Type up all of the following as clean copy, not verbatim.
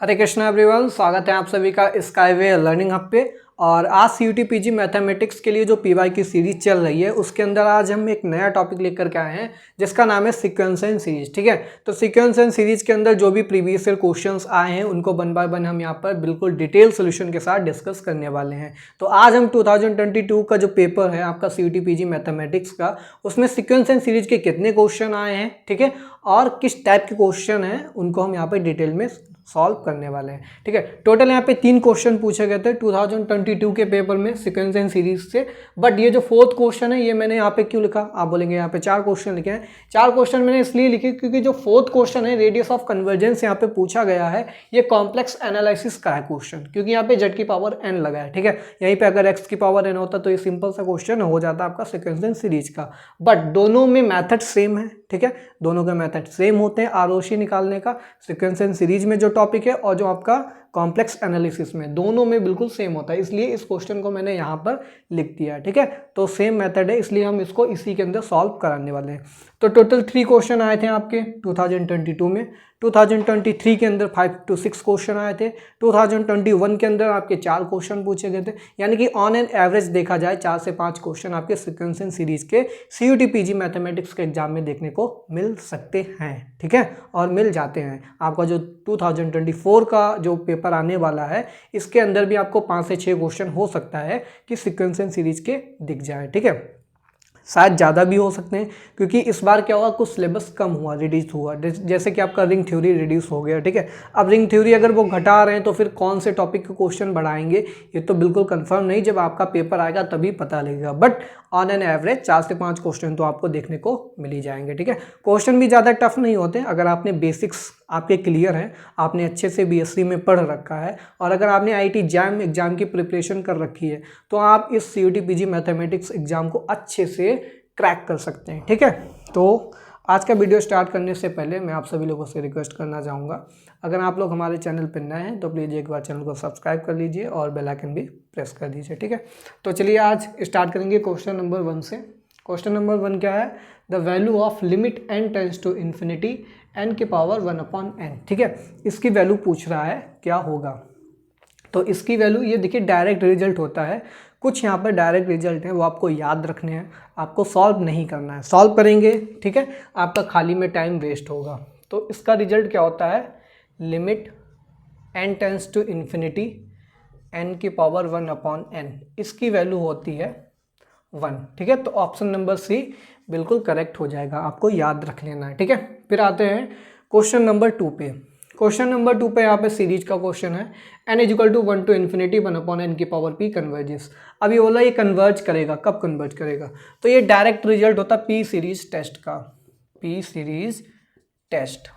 हरे Krishna everyone, स्वागत है आप सभी का स्काईवे लर्निंग हब पे। और आज सीयूटी पीजी मैथमेटिक्स के लिए जो पीवाई की सीरीज चल रही है उसके अंदर आज हम एक नया टॉपिक लेकर के आए हैं जिसका नाम है सीक्वेंस एंड सीरीज। ठीक है, तो सीक्वेंस एंड सीरीज के अंदर जो भी प्रीवियस ईयर क्वेश्चंस आए हैं उनको वन बाय वन हम यहाँ पर बिल्कुल डिटेल सोल्यूशन के साथ डिस्कस करने वाले हैं। तो आज हम 2022 का जो पेपर है आपका सीयूटी पीजी मैथमेटिक्स का, उसमें सीक्वेंस एंड सीरीज के कितने क्वेश्चन आए हैं, ठीक है, और किस टाइप के क्वेश्चन हैं उनको हम यहाँ पर डिटेल में सॉल्व करने वाले हैं। ठीक है, टोटल यहाँ पे 3 क्वेश्चन पूछे गए थे 2022 के पेपर में सीक्वेंस एंड सीरीज से। बट ये जो 4th क्वेश्चन है ये मैंने यहाँ पे क्यों लिखा, आप बोलेंगे यहाँ पे 4 क्वेश्चन लिखे हैं। 4 क्वेश्चन मैंने इसलिए लिखे क्योंकि जो 4th क्वेश्चन है रेडियस ऑफ कन्वर्जेंस यहाँ पे पूछा गया है, ये कॉम्प्लेक्स एनालिसिस का है क्वेश्चन, क्योंकि यहाँ पे z की पावर n लगा है। ठीक है, यहीं पे अगर x की पावर n होता तो ये सिंपल सा क्वेश्चन हो जाता आपका सीक्वेंस एंड सीरीज का। बट दोनों में मैथड सेम है। ठीक है, दोनों के मेथड सेम होते हैं आरओसी निकालने का। सीक्वेंस एंड सीरीज में जो टॉपिक है और जो आपका कॉम्प्लेक्स एनालिसिस में, दोनों में बिल्कुल सेम होता है, इसलिए इस क्वेश्चन को मैंने यहाँ पर लिख दिया है। ठीक है, तो सेम मेथड है इसलिए हम इसको इसी के अंदर सॉल्व कराने वाले हैं। तो टोटल 3 क्वेश्चन आए थे आपके 2022 में। 2023 के अंदर 5 to 6 क्वेश्चन आए थे। 2021 के अंदर आपके 4 क्वेश्चन पूछे गए थे, यानी कि ऑन एन एवरेज देखा जाए 4 से 5 क्वेश्चन आपके सीक्वेंस एंड सीरीज के सीयूटी पीजी मैथमेटिक्स के एग्जाम में देखने को मिल सकते हैं। ठीक है, और मिल जाते हैं। आपका जो 2024 का जो पेपर आने वाला है इसके अंदर भी आपको 5 से 6 क्वेश्चन हो सकता है कि सीक्वेंस एंड सीरीज के दिख जाए। ठीक है, शायद ज़्यादा भी हो सकते हैं क्योंकि इस बार क्या हुआ, कुछ सिलेबस कम हुआ, रिड्यूस हुआ। जैसे कि आपका रिंग थ्योरी रिड्यूस हो गया। ठीक है, अब रिंग थ्योरी अगर वो घटा रहे हैं तो फिर कौन से टॉपिक के क्वेश्चन बढ़ाएंगे ये तो बिल्कुल कंफर्म नहीं, जब आपका पेपर आएगा तभी पता लगेगा। बट ऑन एन एवरेज 4 से 5 क्वेश्चन तो आपको देखने को मिल ही जाएंगे। ठीक है, क्वेश्चन भी ज़्यादा टफ नहीं होते अगर आपने बेसिक्स आपके क्लियर हैं, आपने अच्छे से बीएससी में पढ़ रखा है और अगर आपने आईआईटी जैम एग्जाम की प्रिपरेशन कर रखी है तो आप इस सीयूटी पीजी मैथमेटिक्स एग्जाम को अच्छे से क्रैक कर सकते हैं। ठीक है, तो आज का वीडियो स्टार्ट करने से पहले मैं आप सभी लोगों से रिक्वेस्ट करना चाहूँगा, अगर आप लोग हमारे चैनल पर नए हैं तो प्लीज़ एक बार चैनल को सब्सक्राइब कर लीजिए और बेल आइकन भी प्रेस कर दीजिए। ठीक है, तो चलिए आज स्टार्ट करेंगे क्वेश्चन नंबर 1 से। क्वेश्चन नंबर 1 क्या है, the value of limit n tends to infinity n की पावर 1/n। ठीक है, इसकी वैल्यू पूछ रहा है क्या होगा। तो इसकी वैल्यू ये देखिए डायरेक्ट रिजल्ट होता है, कुछ यहाँ पर डायरेक्ट रिजल्ट है वो आपको याद रखने हैं, आपको सॉल्व नहीं करना है। सॉल्व करेंगे ठीक है आपका खाली में टाइम वेस्ट होगा। तो इसका रिजल्ट क्या होता है, limit n tends to infinity n की पावर 1/n, इसकी वैल्यू होती है 1। ठीक है, तो ऑप्शन नंबर सी बिल्कुल करेक्ट हो जाएगा, आपको याद रख लेना है। ठीक है, फिर आते हैं क्वेश्चन नंबर 2 पे। क्वेश्चन नंबर 2 पे यहाँ पे सीरीज का क्वेश्चन है, n = 1 to infinity 1/n की पावर p कन्वर्जेस। अब ये बोला ये कन्वर्ज करेगा, कब कन्वर्ज करेगा, तो ये डायरेक्ट रिजल्ट होता है पी सीरीज टेस्ट का, पी सीरीज टेस्ट।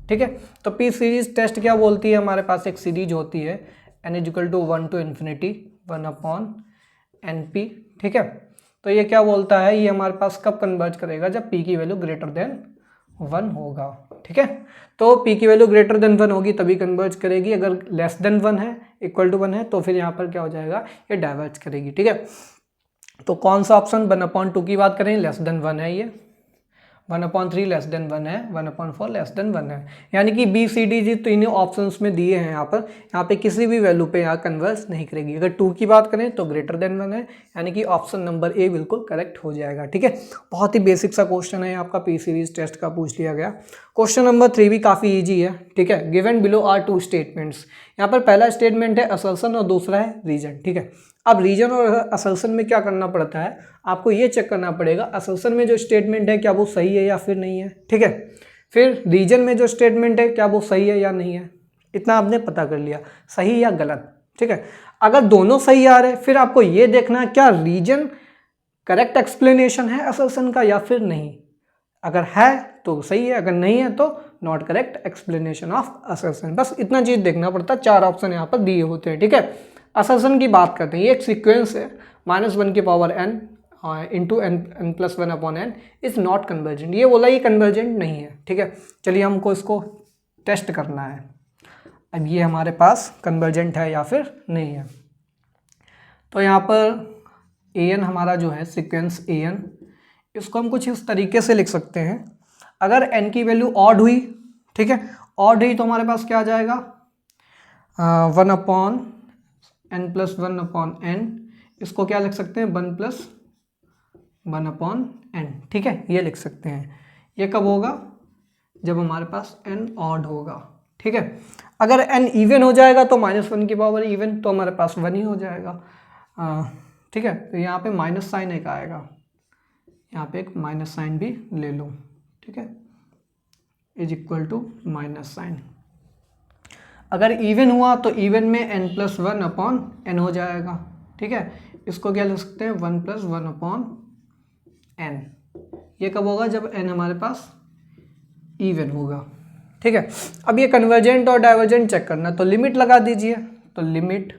ठीक है, तो पी सीरीज टेस्ट क्या बोलती है, हमारे पास एक सीरीज होती है n = 1 to infinity 1/np। ठीक है, तो ये क्या बोलता है, ये हमारे पास कब कन्वर्ज करेगा, जब p की वैल्यू ग्रेटर देन 1 होगा। ठीक है, तो p की वैल्यू ग्रेटर देन 1 होगी तभी कन्वर्ज करेगी, अगर लेस देन 1 है, इक्वल टू 1 है तो फिर यहाँ पर क्या हो जाएगा, ये डाइवर्ज करेगी। ठीक है, तो कौन सा ऑप्शन 1/2 की बात करें, लेस देन 1 है, ये 1/3 लेस देन 1 है, 1/4 लेस देन 1 है, यानी कि बी सी डी जी तो इन्हें ऑप्शंस में दिए हैं। यहाँ पे किसी भी वैल्यू पे यहाँ कन्वर्स नहीं करेगी। अगर 2 की बात करें तो ग्रेटर देन 1 है, यानी कि ऑप्शन नंबर ए बिल्कुल करेक्ट हो जाएगा। ठीक है, बहुत ही बेसिक सा क्वेश्चन है, आपका पी सीरीज टेस्ट का पूछ लिया गया। क्वेश्चन नंबर 3 भी काफ़ी ईजी है। ठीक है, गिवन बिलो आर 2 स्टेटमेंट्स, यहाँ पर पहला स्टेटमेंट है असर्शन और दूसरा है रीजन। ठीक है, अब रीजन और असर्शन में क्या करना पड़ता है, आपको ये चेक करना पड़ेगा असर्शन में जो स्टेटमेंट है क्या वो सही है या फिर नहीं है। ठीक है, फिर रीजन में जो स्टेटमेंट है क्या वो सही है या नहीं है, इतना आपने पता कर लिया, सही या गलत। ठीक है, अगर दोनों सही आ रहे फिर आपको ये देखना है क्या रीजन करेक्ट एक्सप्लेनेशन है असर्शन का या फिर नहीं। अगर है तो सही है, अगर नहीं है तो not correct explanation of assertion. बस इतना चीज़ देखना पड़ता है, 4 ऑप्शन यहाँ पर दिए होते हैं। ठीक है, असर्शन की बात करते हैं, ये एक सीक्वेंस है -1 की power n into n + 1/n is not convergent, ये बोला ये कन्वर्जेंट नहीं है। ठीक है, चलिए हमको इसको टेस्ट करना है, अब ये हमारे पास कन्वर्जेंट है या फिर नहीं है। तो यहाँ पर an हमारा जो है सीक्वेंस an, इसको हम कुछ इस तरीके से लिख सकते हैं, अगर n की वैल्यू ऑड हुई, ठीक है, ऑड हुई तो हमारे पास क्या आ जाएगा, one upon N plus one upon N, इसको क्या लिख सकते हैं, one plus one upon N, ठीक है, ये लिख सकते हैं। ये कब होगा, जब हमारे पास एन ऑड होगा, ठीक है। अगर एन इवन हो जाएगा तो माइनस वन की पावर इवन, तो हमारे पास वन ही हो जाएगा, ठीक है। तो यहाँ पे माइनस साइन एक आएगा, यहाँ पे एक माइनस साइन भी ले लो, ठीक है, is equal to minus sign. अगर इवन हुआ तो इवन में N plus one upon N हो जाएगा, ठीक है। इसको क्या लिख सकते हैं, one plus one upon N. ये कब होगा, जब एन हमारे पास इवन होगा, ठीक है। अब ये कन्वर्जेंट और डाइवर्जेंट चेक करना, तो लिमिट लगा दीजिए, तो limit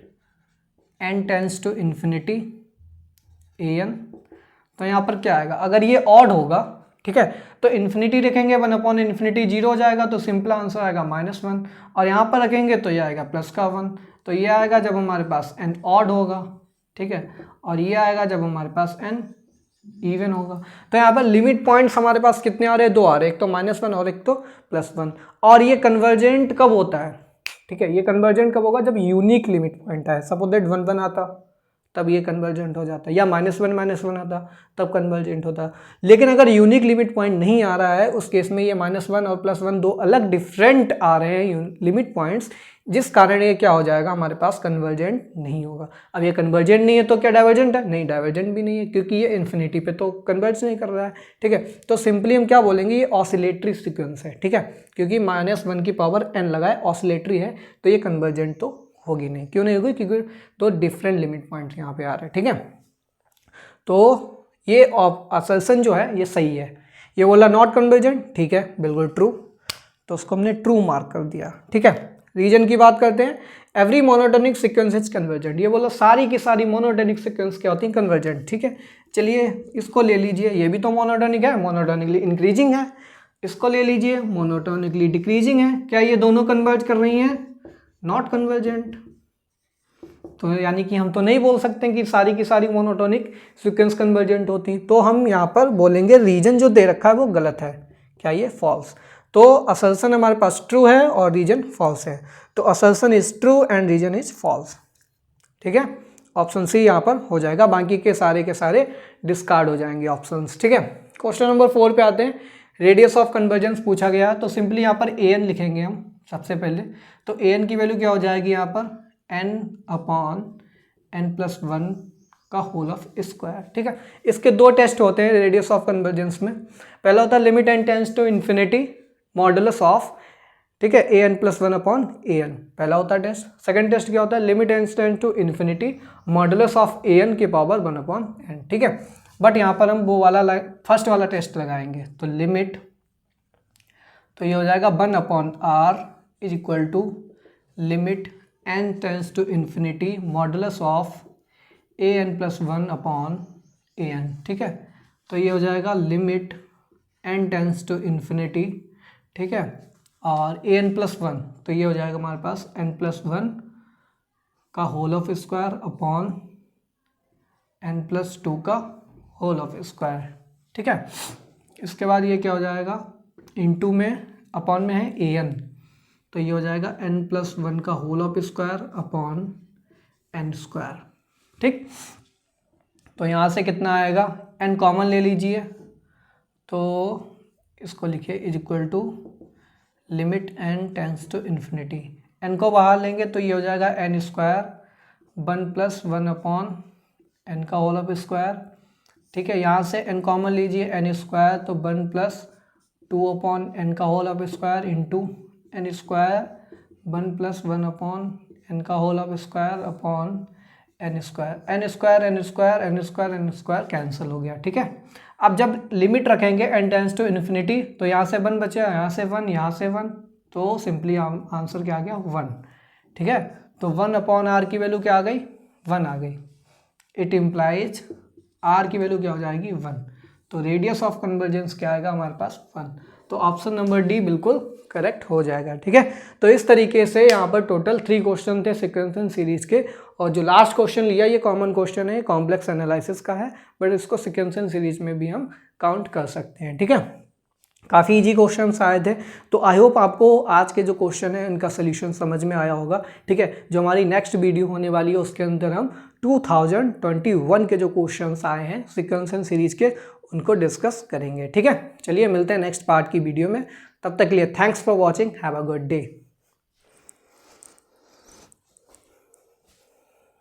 N tends to infinity A N. तो यहाँ पर क्या आएगा, अगर ये ऑड होगा, ठीक है, तो इन्फिनिटी रखेंगे, वन अपॉन इन्फिनिटी जीरो हो जाएगा, तो सिंपल आंसर आएगा माइनस वन। और यहाँ पर रखेंगे तो ये आएगा प्लस का वन। तो ये आएगा जब हमारे पास एन ऑड होगा, ठीक है, और ये आएगा जब हमारे पास एन इवन होगा। तो यहाँ पर लिमिट पॉइंट्स हमारे पास कितने आ रहे हैं, दो आ रहे हैं, एक तो माइनस वन और एक तो प्लस वन। और ये कन्वर्जेंट कब होता है, ठीक है, ये कन्वर्जेंट कब होगा, जब यूनिक लिमिट पॉइंट आए। सपोज दैट वन वन आता तब ये कन्वर्जेंट हो जाता, या माइनस वन आता तब कन्वर्जेंट होता। लेकिन अगर यूनिक लिमिट पॉइंट नहीं आ रहा है, उस केस में ये माइनस वन और प्लस वन दो अलग डिफरेंट आ रहे हैं लिमिट पॉइंट्स, जिस कारण ये क्या हो जाएगा, हमारे पास कन्वर्जेंट नहीं होगा। अब ये कन्वर्जेंट नहीं है तो क्या डाइवर्जेंट है, नहीं डाइवर्जेंट भी नहीं है, क्योंकि ये इन्फिनिटी पे तो कन्वर्ज नहीं कर रहा है, ठीक है। तो सिंपली हम क्या बोलेंगे, ये ऑसिलेटरी सीक्वेंस है, ठीक है, क्योंकि माइनस वन की पावर एन लगाए, ऑसिलेटरी है, तो ये कन्वर्जेंट तो होगी नहीं। क्यों नहीं होगी, क्योंकि दो डिफरेंट लिमिट पॉइंट्स यहाँ पे आ रहे हैं, ठीक है। तो ये असर्शन जो है ये सही है। ये बोला नॉट कन्वर्जेंट, ठीक है, बिल्कुल ट्रू, तो उसको हमने ट्रू मार्क कर दिया, ठीक है। रीजन की बात करते हैं, every monotonic sequence is convergent. ये बोला सारी की सारी मोनोटोनिक सीक्वेंस क्या होती है, कन्वर्जेंट, ठीक है। चलिए इसको ले लीजिए, ये भी तो मोनोटोनिक है, मोनोटोनिकली इंक्रीजिंग है। इसको ले लीजिए, मोनोटोनिकली डिक्रीजिंग है। क्या ये दोनों कन्वर्ज कर रही हैं, नॉट कन्वर्जेंट। तो यानी कि हम तो नहीं बोल सकते कि सारी की सारी मोनोटोनिक सीक्वेंस कन्वर्जेंट होती। तो हम यहाँ पर बोलेंगे रीजन जो दे रखा है वो गलत है, क्या ये फॉल्स। तो असर्शन हमारे पास ट्रू है और रीजन फॉल्स है, तो assertion is true and reason is false, ठीक है। ऑप्शन सी यहाँ पर हो जाएगा, बाकी के सारे डिस्कार्ड हो जाएंगे ऑप्शंस, ठीक है। क्वेश्चन नंबर 4 पे आते हैं। रेडियस ऑफ कन्वर्जेंस पूछा गया, तो सिंपली यहाँ पर ए एन लिखेंगे हम सबसे पहले। तो ए एन की वैल्यू क्या हो जाएगी यहाँ पर, N upon N plus one का होल ऑफ स्क्वायर, ठीक है। इसके दो टेस्ट होते हैं रेडियस ऑफ कन्वर्जेंस में। पहला होता है limit N tends to infinity modulus of, ठीक है, A N plus one upon A N, पहला होता है टेस्ट। सेकंड टेस्ट क्या होता है, limit N tends to infinity modulus of A N की पावर वन अपॉन एन, ठीक है। बट यहाँ पर हम वो वाला फर्स्ट वाला टेस्ट लगाएंगे, तो लिमिट, तो ये हो जाएगा one upon R is equal to limit N tends to infinity modulus of A N plus one upon A N, ठीक है। तो ये हो जाएगा limit N tends to infinity, ठीक है, और ए एन प्लस वन, तो ये हो जाएगा हमारे पास एन प्लस वन का whole of square upon N plus two का होल ऑफ स्क्वायर, ठीक है। इसके बाद ये क्या हो जाएगा, इनटू में अपॉन में है ए एन, तो ये हो जाएगा एन प्लस वन का whole of square upon N square, ठीक। तो यहाँ से कितना आएगा, एन कॉमन ले लीजिए, तो इसको लिखिए is equal to limit N tends to infinity, n को बाहर लेंगे तो ये हो जाएगा n square one plus one upon n का होल ऑफ स्क्वायर, ठीक है। यहाँ से एन कॉमन लीजिए, एन स्क्वायर, तो one plus two upon n का whole of square into n square one plus one upon n का whole of square upon N square, n square n square n square n square cancel हो गया, ठीक है। अब जब limit रखेंगे N tends to infinity, तो यहाँ से वन बचे, यहाँ से वन, यहाँ से वन, तो सिंपली आंसर क्या आ गया, वन, ठीक है। तो वन अपॉन आर की वैल्यू क्या आ गई, वन आ गई। इट इम्प्लाइज आर की वैल्यू क्या हो जाएगी, वन। तो रेडियस ऑफ कन्वर्जेंस क्या आएगा हमारे पास, वन। तो ऑप्शन नंबर डी बिल्कुल करेक्ट हो जाएगा, ठीक है। तो इस तरीके से यहाँ पर टोटल 3 क्वेश्चन थे सीक्वेंस सीरीज के, और जो लास्ट क्वेश्चन लिया ये कॉमन क्वेश्चन है, कॉम्प्लेक्स एनालिसिस का है, बट इसको सीक्वेंस सीरीज में भी हम काउंट कर सकते हैं, ठीक है। काफ़ी इजी क्वेश्चंस आए थे। तो आई होप आपको आज के जो क्वेश्चन है इनका सोल्यूशन समझ में आया होगा। ठीक है, जो हमारी नेक्स्ट वीडियो होने वाली है उसके अंदर हम 2021 के जो क्वेश्चंस आए हैं सीक्वेंस सीरीज के उनको डिस्कस करेंगे। ठीक है, चलिए मिलते हैं नेक्स्ट पार्ट की वीडियो में। तब तक के लिए thanks for watching, have a good day.